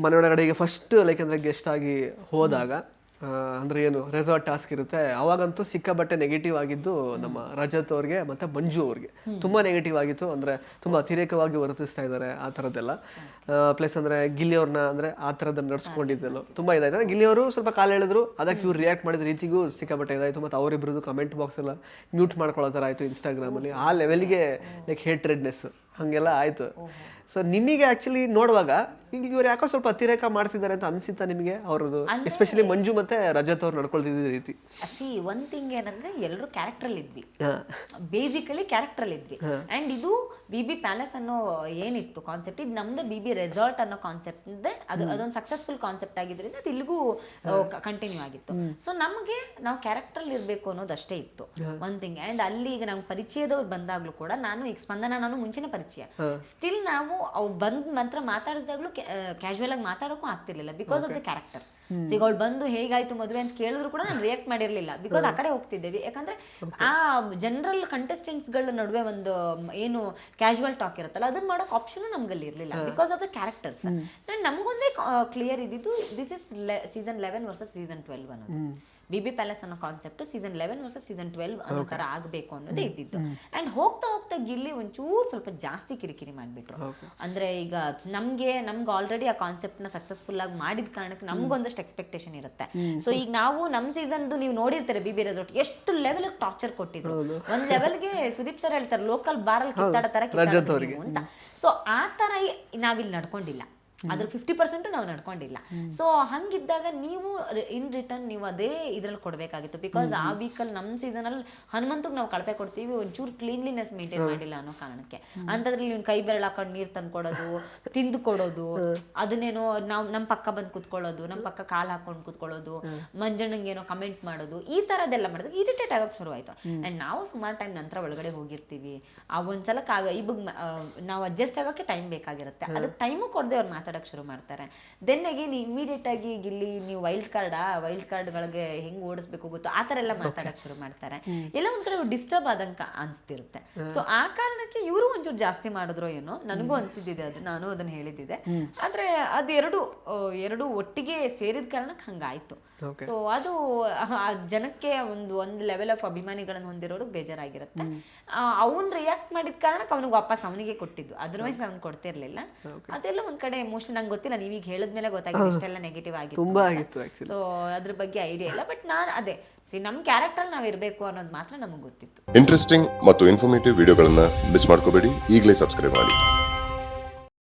ಮನೆ ಒಳಗಡೆ ಈಗ ಫಸ್ಟ್ ಲೈಕ್ ಅಂದರೆ ಗೆಸ್ಟ್ ಆಗಿ ಹೋದಾಗ ಅಂದರೆ ಏನು ರೆಸಾರ್ಟ್ ಟಾಸ್ಕ್ ಇರುತ್ತೆ, ಅವಾಗಂತೂ ಸಿಕ್ಕಾಬಟ್ಟೆ ನೆಗೆಟಿವ್ ಆಗಿದ್ದು ನಮ್ಮ ರಜತ್ ಅವ್ರಿಗೆ ಮತ್ತು ಮಂಜು ಅವ್ರಿಗೆ ತುಂಬ ನೆಗೆಟಿವ್ ಆಗಿತ್ತು. ಅಂದರೆ ತುಂಬ ಅತಿರೇಕವಾಗಿ ವರ್ತಿಸ್ತಾ ಇದ್ದಾರೆ ಆ ಥರದ್ದೆಲ್ಲ. ಪ್ಲಸ್ ಅಂದರೆ ಗಿಲ್ಲಿ ಅವ್ರನ್ನ ಅಂದರೆ ಆ ಥರದ್ದನ್ನು ನಡ್ಸ್ಕೊಂಡಿದ್ದೆಲ್ಲ ತುಂಬ ಇದಾಯ್ತು. ಗಿಲ್ಲಿ ಅವರು ಸ್ವಲ್ಪ ಕಾಲು ಹೇಳಿದ್ರು, ಅದಕ್ಕೆ ಇವ್ರು ರಿಯಾಕ್ಟ್ ಮಾಡಿದ ರೀತಿಗೂ ಸಿಕ್ಕಾಬಟ್ಟೆ ಇದಾಯಿತು. ಮತ್ತು ಅವರಿಬ್ಬರದ್ದು ಕಮೆಂಟ್ ಬಾಕ್ಸ್ ಎಲ್ಲ ಮ್ಯೂಟ್ ಮಾಡ್ಕೊಳ್ಳೋ ಥರ ಆಯಿತು ಇನ್ಸ್ಟಾಗ್ರಾಮಲ್ಲಿ. ಆ ಲೆವೆಲ್ಗೆ ಲೈಕ್ ಹೇಟ್ರೆಡ್ನೆಸ್ ಹಾಗೆಲ್ಲ ಆಯಿತು. ಸೊ ನಿಮಗೆ ಆ್ಯಕ್ಚುಲಿ ನೋಡುವಾಗ ಈಗ ಇವ್ರು ಯಾಕೋ ಸ್ವಲ್ಪ ಅತಿರೇಕ ಮಾಡ್ತಿದ್ದಾರೆ ಅಂತ ಅನ್ಸಿತ್ತಾ ನಿಮಗೆ ಅವ್ರದ್ದು, ಎಸ್ಪೆಷಲಿ ಮಂಜು ಮತ್ತೆ ರಜತ್ ಅವ್ರು ನಡ್ಕೊಳ್ತಿದ್ದ ರೀತಿ? ಒನ್ ಥಿಂಗ್ ಏನಂದ್ರೆ ಎಲ್ಲರೂ ಕ್ಯಾರೆಕ್ಟರ್ ಇದ್ವಿ, ಬೇಸಿಕಲಿ ಕ್ಯಾರೆಕ್ಟರ್ ಇದ್ವಿ. ಅಂಡ್ ಇದು BB ಪ್ಯಾಲೇಸ್ ಅನ್ನೋ ಏನಿತ್ತು ಕಾನ್ಸೆಪ್ಟ್, ಇದು ನಮ್ದು BB ರೆಸಾರ್ಟ್ ಅನ್ನೋ ಕಾನ್ಸೆಪ್ಟ್ ಇದೆ. ಅದೊಂದು ಸಕ್ಸಸ್ಫುಲ್ ಕಾನ್ಸೆಪ್ಟ್ ಆಗಿದ್ರಿಂದ ಅದು ಇಲ್ಲಿಗೂ ಕಂಟಿನ್ಯೂ ಆಗಿತ್ತು. ಸೊ ನಮಗೆ ನಾವು ಕ್ಯಾರೆಕ್ಟರ್ ಇರಬೇಕು ಅನ್ನೋದು ಅಷ್ಟೇ ಇತ್ತು ಒನ್ ಥಿಂಗ್. ಅಂಡ್ ಅಲ್ಲಿ ಈಗ ನಮ್ಗೆ ಪರಿಚಯದವ್ರು ಬಂದಾಗ್ಲೂ ಕೂಡ ನಾನು ಈಗ ಸ್ಪಂದನ ನಾನು ಮುಂಚೆನೆ ಪರಿಚಯ, ಸ್ಟಿಲ್ ನಾವು ಅವ್ರು ಬಂದ್ ಮಾತ್ರ ಮಾತಾಡಿದಾಗ್ಲೂ ಕ್ಯಾಶುವಲ್ ಆಗಿ ಮಾತಾಡೋಕ್ಕೂ ಆಗ್ತಿರ್ಲಿಲ್ಲ ಬಿಕಾಸ್ ಆಫ್ ದ ಕ್ಯಾರೆಕ್ಟರ್. ಈಗ ಅವ್ಳು ಬಂದು ಹೇಗಾಯ್ತು ಮದುವೆ ಅಂತ ಕೇಳಿದ್ರು ಕೂಡ ನಾನು ರಿಯಾಕ್ಟ್ ಮಾಡಿರ್ಲಿಲ್ಲ ಬಿಕಾಸ್ ಆ ಕಡೆ ಹೋಗ್ತಿದ್ದೇವೆ. ಯಾಕಂದ್ರೆ ಆ ಜನರಲ್ ಕಂಟೆಸ್ಟೆಂಟ್ಸ್ ಗಳ ನಡುವೆ ಒಂದು ಏನು ಕ್ಯಾಶುವಲ್ ಟಾಕ್ ಇರುತ್ತಲ್ಲ ಅದನ್ನ ಮಾಡೋಕೆ ಆಪ್ಷನ್ ನಮ್ಗಲ್ಲಿ ಇರ್ಲಿಲ್ಲ because of the characters. So ನಮಗೊಂದೇ ಕ್ಲಿಯರ್ ಇದ್ದಿದ್ದು this is season 11 versus season 12 ಅನ್ನೋದು. BB ಪ್ಯಾಲೇಸ್ ಅನ್ನೋ ಕಾನ್ಸೆಪ್ಟ್ ಸೀಸನ್ 11 ವರ್ಸಸ್ ಸೀಸನ್ 12 ಅನ್ನೋ ತರ ಆಗಬೇಕು ಅನ್ನೋದೇ ಇದ್ದಿದ್ದು. ಅಂಡ್ ಹೋಗ್ತಾ ಹೋಗ್ತಾ ಗಿಲ್ಲಿ ಒಂಚೂರು ಸ್ವಲ್ಪ ಜಾಸ್ತಿ ಕಿರಿಕಿರಿ ಮಾಡ್ಬಿಟ್ರು. ಅಂದ್ರೆ ಈಗ ನಮ್ಗೆ ಆಲ್ರೆಡಿ ಆ ಕಾನ್ಸೆಪ್ಟ್ ನ ಸಕ್ಸಸ್ಫುಲ್ ಆಗಿ ಮಾಡಿದ ಕಾರಣಕ್ಕೆ ನಮ್ಗೊಂದಷ್ಟು ಎಕ್ಸ್ಪೆಕ್ಟೇಷನ್ ಇರುತ್ತೆ. ಸೊ ಈಗ ನಾವು ನಮ್ ಸೀಸನ್ ನೀವು ನೋಡಿರ್ತಾರೆ BB ರೆಸಾರ್ಟ್ ಎಷ್ಟು ಲೆವೆಲ್ ಟಾರ್ಚರ್ ಕೊಟ್ಟಿದ್ರು. ಒಂದ್ ಲೆವೆಲ್ಗೆ ಸುದೀಪ್ ಸರ್ ಹೇಳ್ತಾರೆ ಲೋಕಲ್ ಬಾರಲ್ಲಿ ಕಿತ್ತಾಡೋ ತರ ಅಂತ. ಸೊ ಆ ತರ ನಾವಿಲ್ಲಿ ನಡ್ಕೊಂಡಿಲ್ಲ, ಅದ್ರ 50% ನಾವು ನಡ್ಕೊಂಡಿಲ್ಲ. ಸೊ ಹಂಗಿದ್ದಾಗ ನೀವು ಇನ್ ರಿಟರ್ನ್ ನೀವು ಅದೇ ಇದ್ರಲ್ಲಿ ಕೊಡ್ಬೇಕಾಗಿತ್ತು. ಬಿಕಾಸ್ ಆ ವೀಕಲ್ಲಿ ನಮ್ಮ ಸೀಸನ್ ಅಲ್ಲಿ ಹನುಮಂತಗ್ ನಾವು ಕಳಪೆ ಕೊಡ್ತೀವಿ, ಒಂಚೂರು ಕ್ಲೀನ್ಲಿನೆಸ್ ಮೇಂಟೈನ್ ಮಾಡಿಲ್ಲ ಅನ್ನೋ ಕಾರಣಕ್ಕೆ. ಅಂತದ್ರಲ್ಲಿ ನೀವು ಕೈ ಬೆರಳು ಹಾಕೊಂಡು ನೀರ್ ತಂದು ಕೊಡೋದು, ತಿಂದು ಕೊಡೋದು, ಅದನ್ನೇನೋ ನಾವು ನಮ್ಮ ಪಕ್ಕ ಬಂದು ಕುತ್ಕೊಳ್ಳೋದು, ನಮ್ಮ ಪಕ್ಕ ಕಾಲ್ ಹಾಕೊಂಡು ಕುತ್ಕೊಳ್ಳೋದು, ಮಂಜಣ್ಣಂಗೆ ಏನೋ ಕಮೆಂಟ್ ಮಾಡೋದು, ಈ ತರದೆಲ್ಲ ಮಾಡಿದಾಗ ಇರಿಟೇಟ್ ಆಗಕ್ಕೆ ಶುರು ಆಯ್ತು. ಅಂಡ್ ನಾವು ಸುಮಾರು ಟೈಮ್ ನಂತರ ಒಳಗಡೆ ಹೋಗಿರ್ತೀವಿ. ಆ ಒಂದ್ಸಲ ಇವಾಗ ನಾವು ಅಡ್ಜಸ್ಟ್ ಆಗೋಕ್ಕೆ ಟೈಮ್ ಬೇಕಾಗಿರುತ್ತೆ, ಅದಕ್ಕೆ ಟೈಮು ಕೊಡದೆ ಅವ್ರು ಮಾತಾಡಕ್ ಶುರು ಮಾಡ್ತಾರೆ. ದೆನ್ ಅಗೇನ್ ಇಮಿಡಿಯೇಟ್ ಆಗಿ ಇಲ್ಲಿ ನೀವು ವೈಲ್ಡ್ ಕಾರ್ಡ್ಗಳಿಗೆ ಹೆಂಗ್ ಓಡಿಸ್ಬೇಕು ಗೊತ್ತು ಆ ತರ ಎಲ್ಲ ಮಾತಾಡಕ್ ಶುರು ಮಾಡ್ತಾರೆ. ಎಲ್ಲ ಒಂದ್ ಕಡೆ ಡಿಸ್ಟರ್ಬ್ ಆದಂಗ ಅನ್ಸ್ತಿರುತ್ತೆ. ಸೊ ಆ ಕಾರಣಕ್ಕೆ ಇವರು ಒಂಚೂರು ಜಾಸ್ತಿ ಮಾಡಿದ್ರು ಏನೋ ನನಗೂ ಅನ್ಸಿದ್ದಿದೆ, ಅದು ನಾನು ಅದನ್ನ ಹೇಳಿದ್ದಿದೆ. ಆದ್ರೆ ಅದು ಎರಡು ಒಟ್ಟಿಗೆ ಸೇರಿದ ಕಾರಣಕ್ಕೆ ಹಂಗಾಯ್ತು. ಸೊ ಅದು ಜನಕ್ಕೆ ಒಂದು ಲೆವೆಲ್ ಆಫ್ ಅಭಿಮಾನಿಗಳನ್ನು ಹೊಂದಿರೋರು ಬೇಜಾರಾಗಿರುತ್ತೆ. ಅವನ್ ರಿಯಾಕ್ಟ್ ಮಾಡಿದ ಕಾರಣಕ್ಕೆ ಅವನಿಗೆ ವಾಪಸ್ ಅವನಿಗೆ ಕೊಟ್ಟಿದ್ದು, ಅದರ್ವೈಸ್ ಅವ್ನು ಕೊಡ್ತಿರ್ಲಿಲ್ಲ. ಅದೆಲ್ಲ ಒಂದ್ ಕಡೆ ಮೋಸ್ಟ್ಲಿ ನಂಗೆ ಗೊತ್ತಿಲ್ಲ, ನೀವೀಗ ಹೇಳಿದ್ಮೇಲೆ ಗೊತ್ತಾಗಿದೆ ಇಷ್ಟೆಲ್ಲ ನೆಗೆಟಿವ್ ಆಗಿತ್ತು. ಸೊ ಅದ್ರ ಬಗ್ಗೆ ಐಡಿಯಾ ಇಲ್ಲ. ಬಟ್ ನಾನು ಅದೇ ನಮ್ ಕ್ಯಾರೆಕ್ಟರ್ ನಾವ್ ಇರ್ಬೇಕು ಅನ್ನೋದು ಮಾತ್ರ ನಮಗ್ ಗೊತ್ತಿತ್ತು. ಇಂಟ್ರೆಸ್ಟಿಂಗ್ ಮತ್ತು ಇನ್ಫಾರ್ಮೇಟಿವ್ ವಿಡಿಯೋಗಳನ್ನ ಮಿಸ್ ಮಾಡ್ಕೋಬೇಡಿ, ಈಗಲೇ ಸಬ್ಸ್ಕ್ರೈಬ್ ಮಾಡಿ.